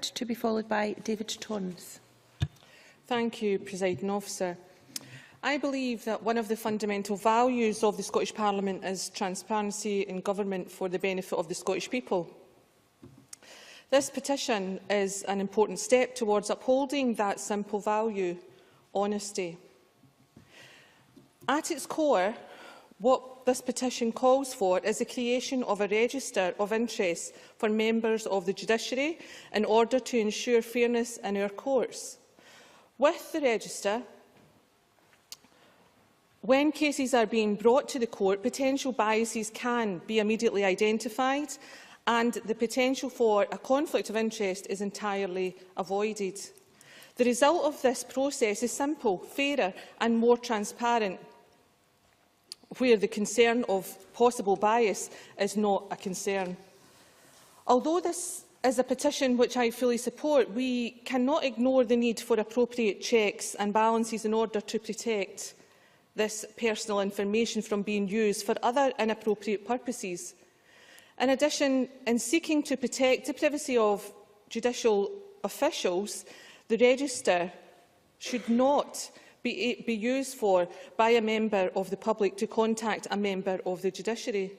to be followed by David Torrance. Thank you, Presiding Officer. I believe that one of the fundamental values of the Scottish Parliament is transparency in government for the benefit of the Scottish people. This petition is an important step towards upholding that simple value, honesty. At its core, what this petition calls for is the creation of a register of interests for members of the judiciary in order to ensure fairness in our courts. With the register, when cases are being brought to the court, potential biases can be immediately identified and the potential for a conflict of interest is entirely avoided. The result of this process is simple, fairer and more transparent, where the concern of possible bias is not a concern. Although this is a petition which I fully support, we cannot ignore the need for appropriate checks and balances in order to protect this personal information from being used for other inappropriate purposes. In addition, in seeking to protect the privacy of judicial officials, the register should not be used by a member of the public to contact a member of the judiciary.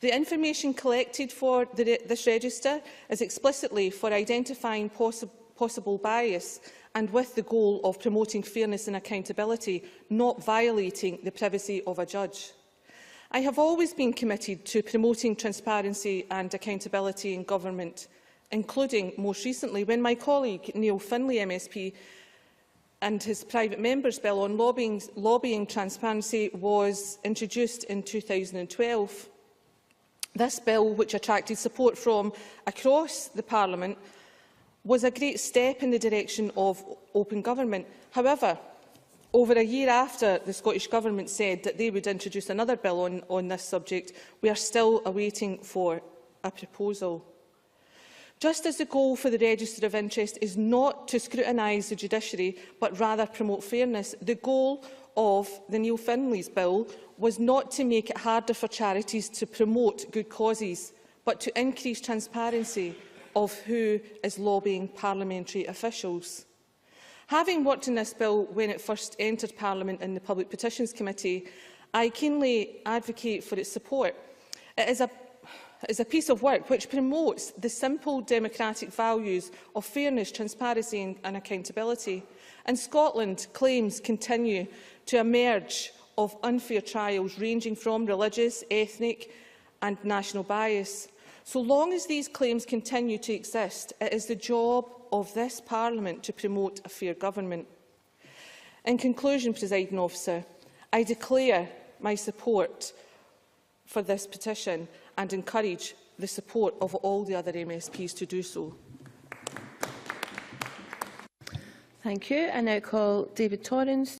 The information collected for this register is explicitly for identifying possible bias and with the goal of promoting fairness and accountability, not violating the privacy of a judge. I have always been committed to promoting transparency and accountability in government, including most recently when my colleague Neil Findlay MSP and his private member's bill on lobbying transparency was introduced in 2012. This bill, which attracted support from across the Parliament, was a great step in the direction of open government. However, over a year after the Scottish Government said that they would introduce another bill on this subject, we are still awaiting for a proposal. Just as the goal for the Register of Interest is not to scrutinise the judiciary, but rather promote fairness, the goal of the Neil Findlay's bill was not to make it harder for charities to promote good causes, but to increase transparency of who is lobbying parliamentary officials. Having worked on this bill when it first entered Parliament in the Public Petitions Committee, I keenly advocate for its support. It is a piece of work which promotes the simple democratic values of fairness, transparency and accountability. In Scotland, claims continue to emerge of unfair trials ranging from religious, ethnic and national bias. So long as these claims continue to exist, it is the job of this Parliament to promote a fair government. In conclusion, Presiding Officer, I declare my support for this petition and encourage the support of all the other MSPs to do so. Thank you. I now call David Torrance